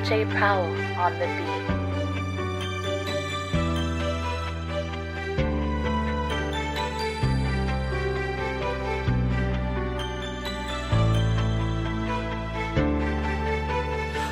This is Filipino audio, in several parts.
DJ Prowl on the beat.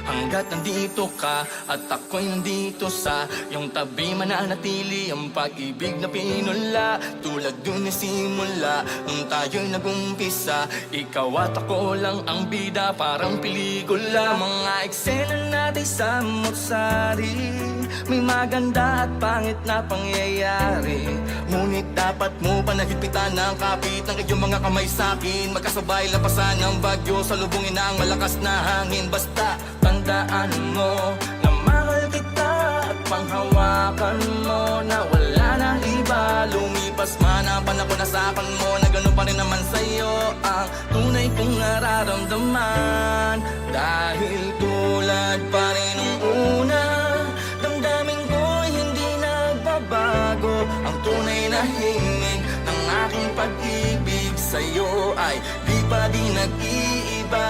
Hanggat nandito ka at ako'y nandito sa iyong tabi, mananatili ang pag-ibig na pinula. Tulad dun na simula nung tayo'y nag-umpisa, ikaw at ako lang ang bida, parang pelikula. Mga eksena natin sa motsari, may maganda at pangit na pangyayari. Ngunit dapat mo panahigpitan ng kapit ng iyong mga kamay sa'kin. Magkasabay lapasan ng bagyo, salubungin ang malakas na hangin. Basta tandaan mo na mahal kita at panghawakan mo, na wala na iba. Lumipas man ang panahon, nasakan mo na gano'n pa rin naman sa'yo ang tunay kong nararamdaman. Dahil tulad pa rin nung una, damdamin ko'y hindi nagbabago. Ang tunay na himig ng aking pag-ibig sa'yo ay di pa din nag-iiba.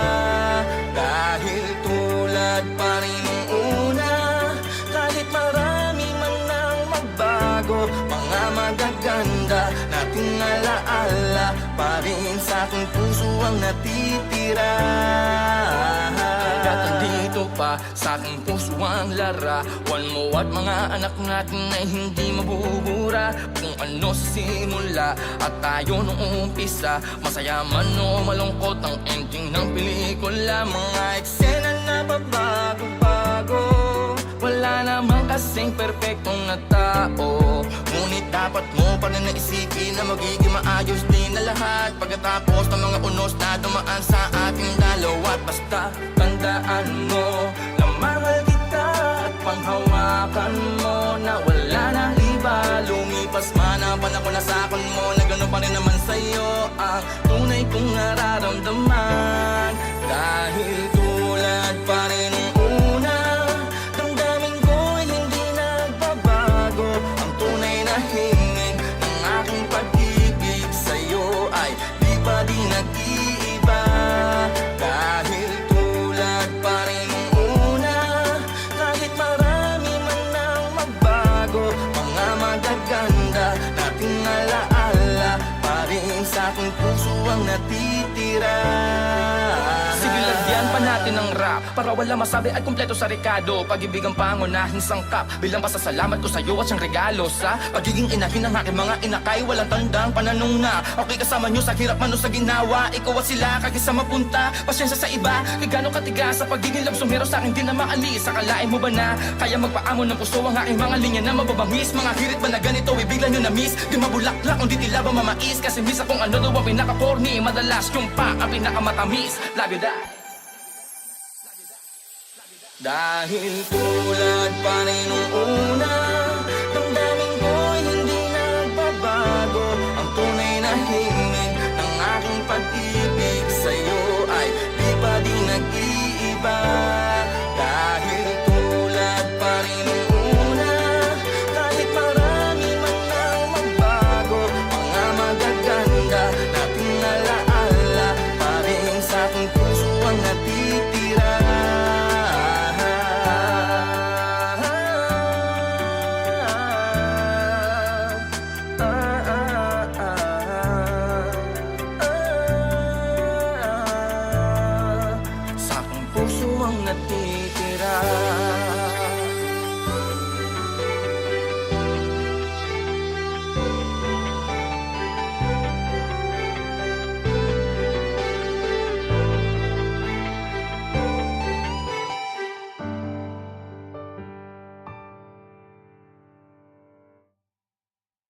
Dahil tulad pa rin nung una, kahit marami man ang magbago, mga magaganda nating alaala pa rin sa aking puso ang natitira. Hanggat nandito pa sa aking puso ang larawan mo at mga anak natin ay hindi mabubura. Kung ano sa simula at tayo nung umpisa, masaya man o malungkot ang ending ng pelikula. Mga eksena na pabago-bago, wala namang kasing perpektong na tao. Ngunit dapat mo pa rin naisipin na magiging maayos din na lahat pagkatapos ng mga unos na dumaan sa ating dalawa. At basta tandaan mo na mahal kita at panghawakan mo, na wala na iba. Lumipas man ang panahon, nasakan mo na gano'n pa rin naman sa'yo ang tunay kong nararamdaman. Dahil tulad pa rin nung una, damdamin ko'y hindi nagbabago. Ang tunay na hingin ng aking pag-ibig sa'yo ay di pa din nag-iiba. Dahil tulad pa rin nung una, kahit marami man ang magbago, mga magaganda nating alaala pa rin sa aking puso ang natitira. Sige, lagyan pa natin ng rap para wala masabi at kumpleto sa rekado. Pag-ibig ang pangunahing sangkap, bilang pasasalamat ko sa'yo at siyang regalo sa pagiging inahin ng aking mga inakay. Walang tandang pananong na ako'y kasama nyo sa hirap man o sa ginawa. Ikaw at sila kagisa mapunta, pasyensya sa iba. Kay gano'ng katigas sa pagiging labsumero sa akin di na maalis. Akalain mo ba na kaya magpaamon ng puso ang aking mga linya na mababangis? Mga hirit ba na ganito ay bigla nyo na miss? Di mabulaklak kung di tila ba mamais? Kasi misa kung ano daw ang pinaka-corny, madalas yung pa ang pinakamatamis. Love you, die. Dahil tulad pa rin nung una,